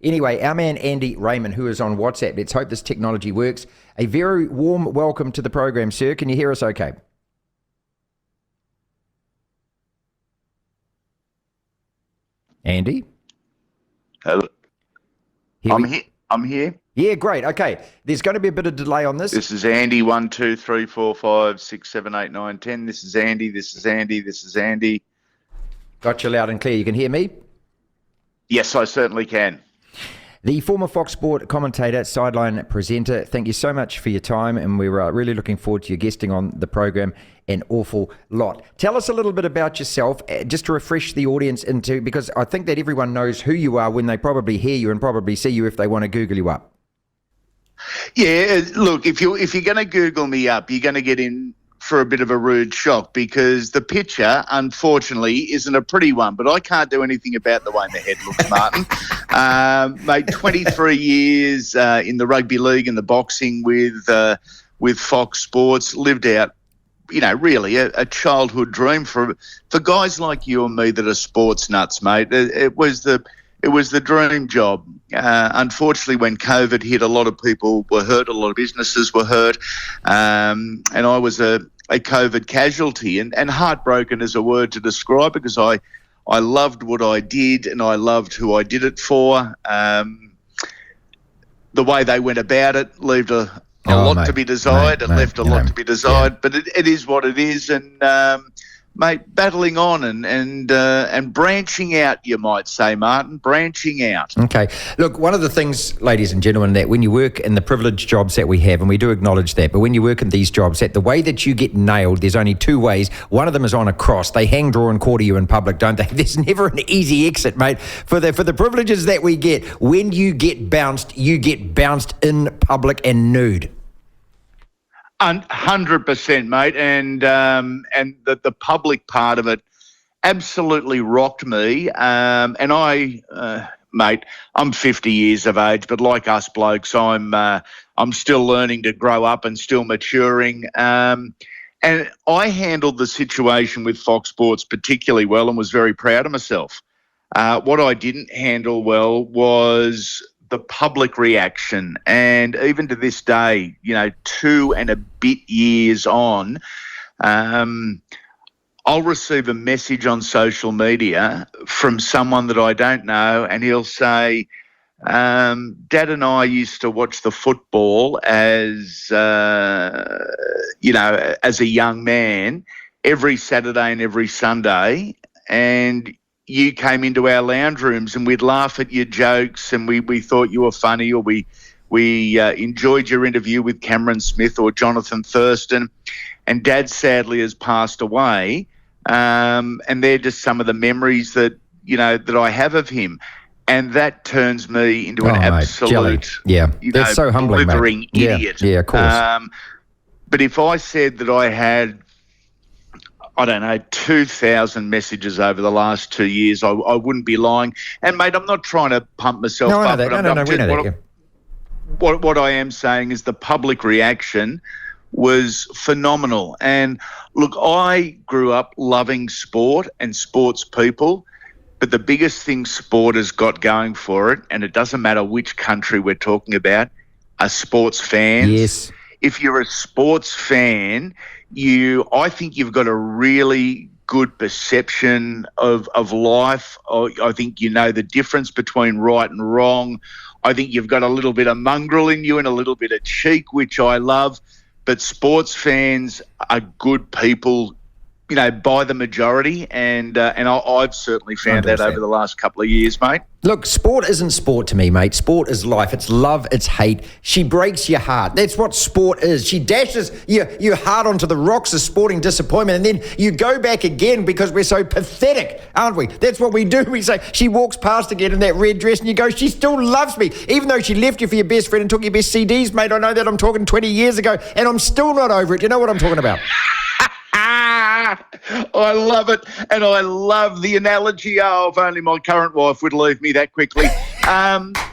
Anyway, our man Andy Raymond, who is on WhatsApp, let's hope this technology works. A very warm welcome to the program, sir. Can you hear us okay? Andy? Hello. I'm here. Yeah, great. Okay. There's going to be a bit of delay on this. This is Andy, 1, 2, 3, 4, 5, 6, 7, 8, 9, 10. This is Andy. This is Andy. This is Andy. Got you loud and clear. You can hear me? Yes, I certainly can. The former Fox Sport commentator, sideline presenter, thank you so much for your time, and we're really looking forward to you guesting on the program an awful lot. Tell us a little bit about yourself, just to refresh the audience because I think that everyone knows who you are when they probably hear you and probably see you if they want to Google you up. Yeah, look, if you're going to Google me up, you're going to get in for a bit of a rude shock because the picture, unfortunately, isn't a pretty one, but I can't do anything about the way my head looks, Martin. Mate, 23 years in the rugby league and the boxing with Fox Sports, lived out, really a childhood dream for guys like you and me that are sports nuts, mate. It was the dream job. Unfortunately, when COVID hit, a lot of people were hurt, a lot of businesses were hurt, and I was a COVID casualty, and heartbroken is a word to describe because I loved what I did and I loved who I did it for. The way they went about it left a lot to be desired, left a lot to be desired, but it is what it is, and mate, battling on and branching out, you might say, Martin, branching out. Okay. Look, one of the things, ladies and gentlemen, that when you work in the privileged jobs that we have, and we do acknowledge that, but when you work in these jobs, that the way that you get nailed, there's only two ways. One of them is on a cross. They hang, draw, and quarter you in public, don't they? There's never an easy exit, mate. For the privileges that we get, when you get bounced in public and nude. 100%, mate, and the public part of it absolutely rocked me. And I, mate, I'm 50 years of age, but like us blokes, I'm still learning to grow up and still maturing. And I handled the situation with Fox Sports particularly well and was very proud of myself. What I didn't handle well was the public reaction, and even to this day, 2 and a bit years on, I'll receive a message on social media from someone that I don't know, and he'll say, Dad and I used to watch the football as a young man every Saturday and every Sunday, and you came into our lounge rooms and we'd laugh at your jokes and we thought you were funny, or we enjoyed your interview with Cameron Smith or Jonathan Thurston, and Dad sadly has passed away, and they're just some of the memories that I have of him, and that turns me into an absolute that's so humbling, blithering idiot. Yeah, of course. But if I said that I had 2,000 messages over the last 2 years, I wouldn't be lying. And, mate, I'm not trying to pump myself up. What I am saying is the public reaction was phenomenal. And, look, I grew up loving sport and sports people, but the biggest thing sport has got going for it, and it doesn't matter which country we're talking about, are sports fans. Yes. If you're a sports fan, I think you've got a really good perception of life. I think you know the difference between right and wrong. I think you've got a little bit of mongrel in you and a little bit of cheek, which I love. But sports fans are good people, by the majority, and I've certainly found that over the last couple of years, mate. Look, sport isn't sport to me, mate. Sport is life. It's love. It's hate. She breaks your heart. That's what sport is. She dashes your heart onto the rocks of sporting disappointment, and then you go back again because we're so pathetic, aren't we? That's what we do. We say, she walks past again in that red dress, and you go, she still loves me, even though she left you for your best friend and took your best CDs, mate. I know that. I'm talking 20 years ago, and I'm still not over it. You know what I'm talking about? I love it, and I love the analogy. Oh, if only my current wife would leave me that quickly.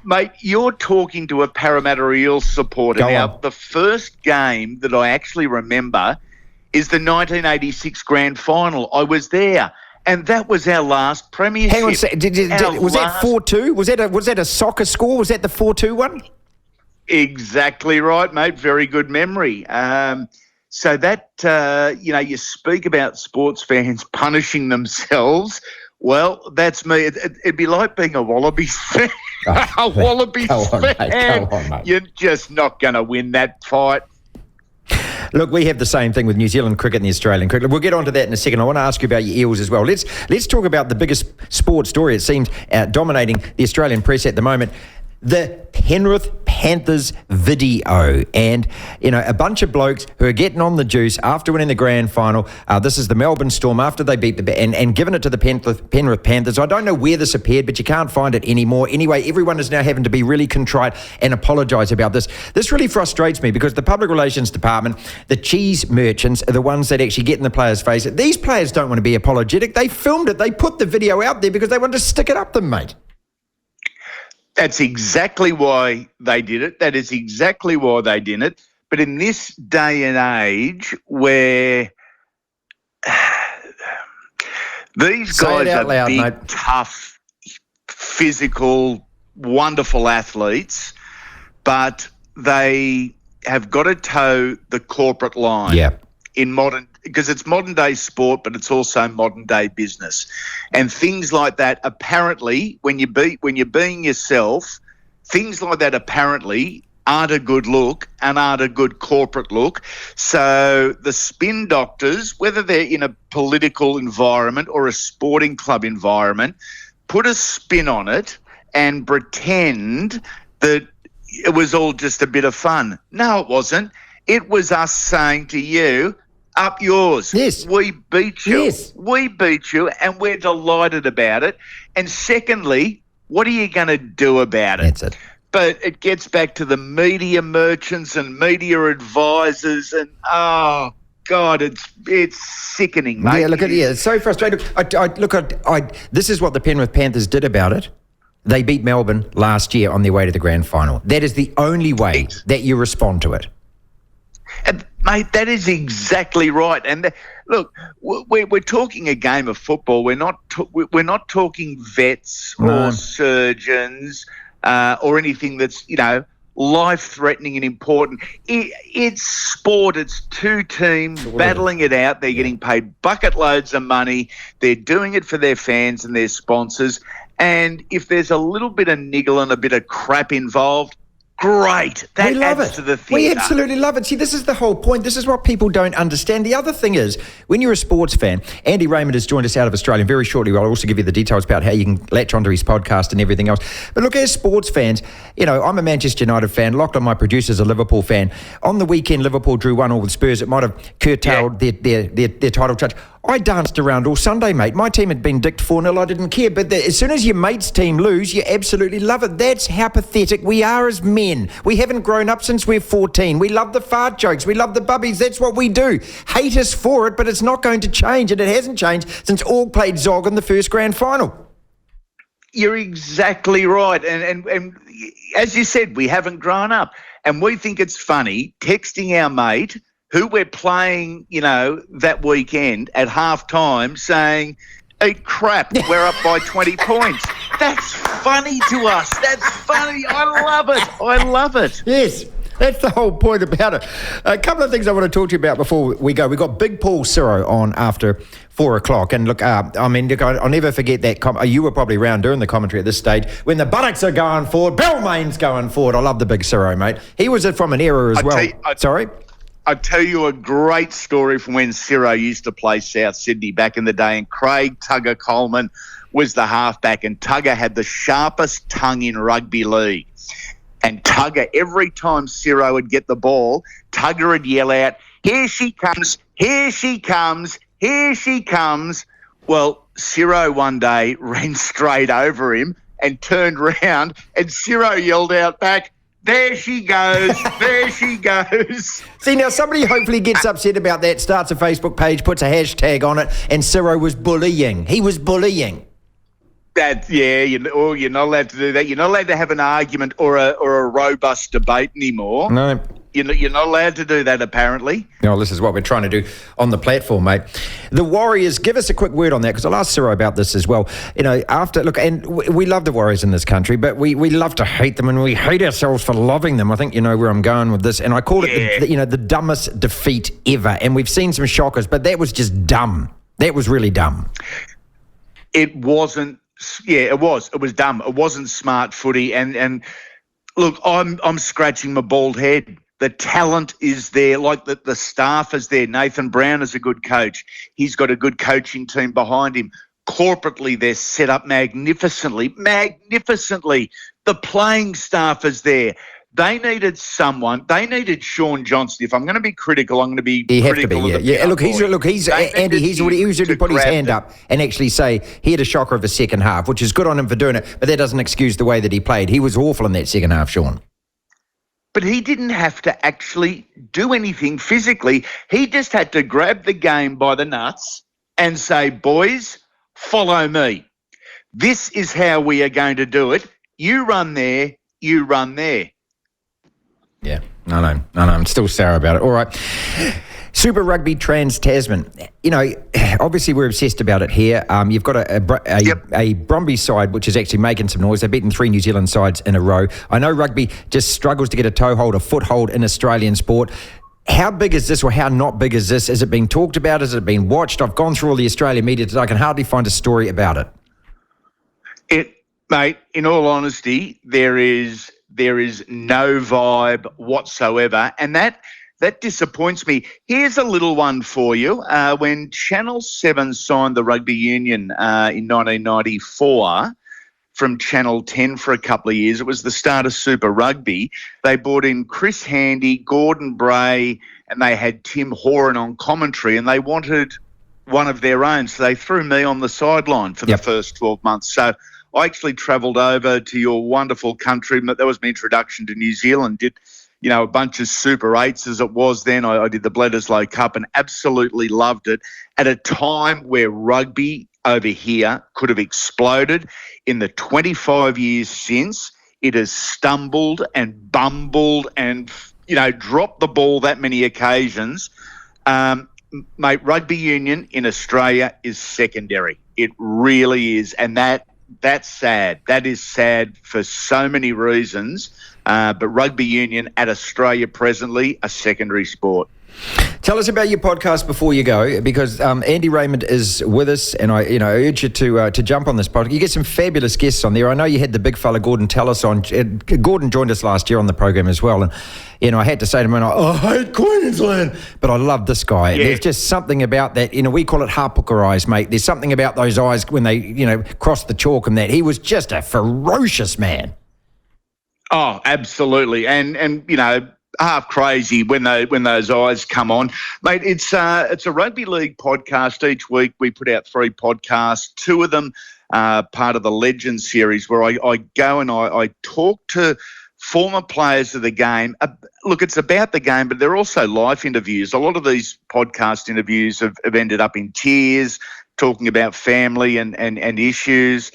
Mate, you're talking to a Parramatta Eels supporter. The first game that I actually remember is the 1986 grand final. I was there, And that was our last premiership. Hang on a second. Was that 4-2? Was that a soccer score? Was that the 4-2 one? Exactly right, mate. Very good memory. So that, you speak about sports fans punishing themselves. Well, that's me. It'd be like being a Wallabies fan. A Wallabies fan. Go on, mate. You're just not going to win that fight. Look, we have the same thing with New Zealand cricket and the Australian cricket. We'll get onto that in a second. I want to ask you about your Eels as well. Let's talk about the biggest sports story, it seems, dominating the Australian press at the moment. The Penrith Panthers video, and a bunch of blokes who are getting on the juice after winning the grand final. This is the Melbourne Storm after they beat and given it to the Penrith Panthers. I don't know where this appeared, but you can't find it anymore. Anyway, everyone is now having to be really contrite and apologise about this. This really frustrates me because the public relations department, the cheese merchants, are the ones that actually get in the players' face. These players don't want to be apologetic. They filmed it. They put the video out there because they want to stick it up them, mate. That's exactly why they did it. That is exactly why they did it. But in this day and age where these guys are loud, big, mate. Tough, physical, wonderful athletes, but they have got to toe the corporate line. Yeah. Because it's modern day sport, but it's also modern day business, and things like that. Apparently, when you're being yourself, things like that apparently aren't a good look and aren't a good corporate look. So the spin doctors, whether they're in a political environment or a sporting club environment, put a spin on it and pretend that it was all just a bit of fun. No, it wasn't. It was us saying to you, up yours. Yes. We beat you. Yes. We beat you, and we're delighted about it. And secondly, what are you going to do about it? That's it. But it gets back to the media merchants and media advisors, and oh God, it's sickening, mate. Yeah, it's so frustrating. This is what the Penrith Panthers did about it. They beat Melbourne last year on their way to the grand final. That is the only way that you respond to it. And, mate, that is exactly right. And look, we're talking a game of football. We're not talking vets or surgeons or anything that's life-threatening and important. It's sport. It's two teams battling it out. They're getting paid bucket loads of money. They're doing it for their fans and their sponsors. And if there's a little bit of niggle and a bit of crap involved, great. That adds to the theatre. We absolutely love it. See, this is the whole point. This is what people don't understand. The other thing is, when you're a sports fan, Andy Raymond has joined us out of Australia. Very shortly, I'll also give you the details about how you can latch onto his podcast and everything else. But look, as sports fans, I'm a Manchester United fan. Lachlan, my producer's a Liverpool fan. On the weekend, Liverpool drew 1-1 with Spurs. It might have curtailed their title touch. I danced around all Sunday, mate. My team had been dicked 4-0. I didn't care. But as soon as your mate's team lose, you absolutely love it. That's how pathetic we are as men. We haven't grown up since we're 14. We love the fart jokes. We love the bubbies. That's what we do. Hate us for it, but it's not going to change. And it hasn't changed since all played Zog in the first grand final. You're exactly right. And as you said, we haven't grown up. And we think it's funny texting our mate who we're playing, that weekend at halftime saying, eat crap, we're up by 20 points. That's funny to us. That's funny. I love it. Yes. That's the whole point about it. A couple of things I want to talk to you about before we go. We've got Big Paul Ciro on after 4 o'clock. And look, I'll never forget that. You were probably around during the commentary at this stage when the Bullocks are going forward. Bill Main's going forward. I love the Big Ciro, mate. He was from an era as well. Sorry? I'll tell you a great story from when Ciro used to play South Sydney back in the day, and Craig Tugger Coleman was the halfback, and Tugger had the sharpest tongue in rugby league. And Tugger, every time Ciro would get the ball, Tugger would yell out, "Here she comes, here she comes, here she comes." Well, Ciro one day ran straight over him and turned round, and Ciro yelled out back, "There she goes, there she goes." See, now somebody hopefully gets upset about that, starts a Facebook page, puts a hashtag on it, and Ciro was bullying. He was bullying. You're not allowed to do that. You're not allowed to have an argument or a robust debate anymore. No. You're not allowed to do that, apparently. No, this is what we're trying to do on the platform, mate. The Warriors, give us a quick word on that, because I'll ask Ciro about this as well. And we love the Warriors in this country, but we love to hate them, and we hate ourselves for loving them. I think you know where I'm going with this. And I called it, the dumbest defeat ever. And we've seen some shockers, but that was just dumb. That was really dumb. It wasn't. Yeah, it was. It was dumb. It wasn't smart footy. And look, I'm scratching my bald head. The talent is there, like the staff is there. Nathan Brown is a good coach. He's got a good coaching team behind him. Corporately, they're set up magnificently. The playing staff is there. They needed Sean Johnson. If I'm going to be critical, I'm going to be critical. He's already put his hand up and actually say he had a shocker of the second half, which is good on him for doing it, but that doesn't excuse the way that he played. He was awful in that second half, Sean. But he didn't have to actually do anything physically. He just had to grab the game by the nuts and say, boys, follow me. This is how we are going to do it. You run there, you run there. Yeah, no, I'm still sour about it. All right. Super Rugby Trans-Tasman. Obviously we're obsessed about it here. You've got a Brumbies side which is actually making some noise. They've beaten 3 New Zealand sides in a row. I know rugby just struggles to get a toehold, a foothold in Australian sport. How big is this, or how not big is this? Is it being talked about? Has it been watched? I've gone through all the Australian media today. I can hardly find a story about it. Mate, in all honesty, there is no vibe whatsoever, and that disappoints me. Here's a little one for you. When Channel 7 signed the rugby union in 1994 from Channel 10 for a couple of years, it was the start of Super Rugby. They brought in Chris Handy, Gordon Bray, and they had Tim Horan on commentary, and they wanted one of their own. So they threw me on the sideline for the first 12 months. So I actually travelled over to your wonderful country. That was my introduction to New Zealand. Did a bunch of Super 8s as it was then. I did the Bledisloe Cup and absolutely loved it at a time where rugby over here could have exploded. In the 25 years since, it has stumbled and bumbled and, dropped the ball that many occasions. Mate, rugby union in Australia is secondary. It really is. And that's sad. That is sad for so many reasons. But rugby union at Australia presently, a secondary sport. Tell us about your podcast before you go, because Andy Raymond is with us, and I urge you to jump on this podcast. You get some fabulous guests on there. I know you had the big fella Gordon Tallis on. Gordon joined us last year on the program as well, and I had to say to him, I hate Queensland, but I love this guy. Yeah. There's just something about that. We call it harpooker eyes, mate. There's something about those eyes when they cross the chalk and that. He was just a ferocious man. Oh, absolutely, and half crazy when those eyes come on, mate. It's a rugby league podcast. Each week we put out 3 podcasts. 2 of them part of the Legends series, where I go and I talk to former players of the game. Look, it's about the game, but they're also life interviews. A lot of these podcast interviews have ended up in tears, talking about family and issues.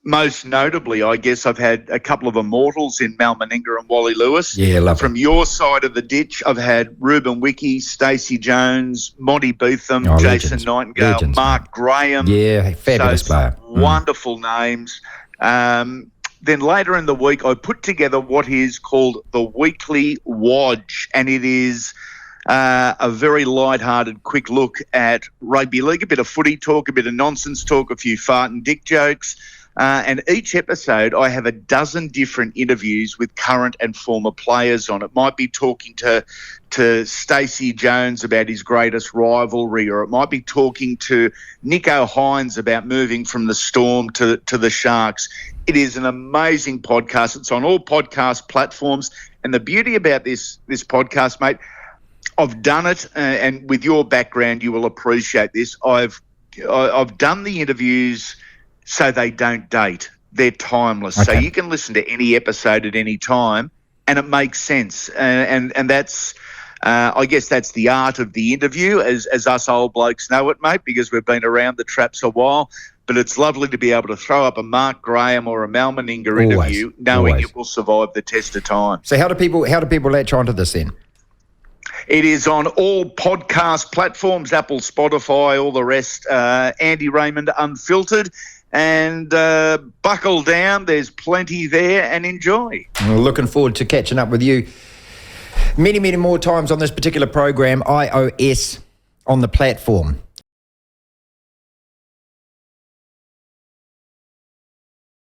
Most notably, I guess I've had a couple of immortals in Mal Meninga and Wally Lewis. Yeah, love From your side of the ditch, I've had Ruben Wiki, Stacey Jones, Monty Beetham, Jason Nightingale, Mark Graham. Yeah, fabulous player. Wonderful names. Then later in the week, I put together what is called the Weekly Wodge, and it is a very light-hearted, quick look at rugby league, a bit of footy talk, a bit of nonsense talk, a few fart and dick jokes. And each episode, I have a dozen different interviews with current and former players on it. Might be talking to Stacey Jones about his greatest rivalry, or it might be talking to Nico Hines about moving from the Storm to the Sharks. It is an amazing podcast. It's on all podcast platforms. And the beauty about this podcast, mate, I've done it, and with your background, you will appreciate this. I've done the interviews so they don't date. They're timeless. Okay. So you can listen to any episode at any time and it makes sense. And that's, I guess that's the art of the interview, as us old blokes know it, mate, because we've been around the traps a while. but it's lovely to be able to throw up a Mark Graham or a Mal Meninga interview, knowing it will survive the test of time. So how do people latch onto this then? It is on all podcast platforms, Apple, Spotify, all the rest. Andy Raymond Unfiltered. And buckle down. There's plenty there, and enjoy. We're looking forward to catching up with you many, many more times on this particular program, iOS on the platform.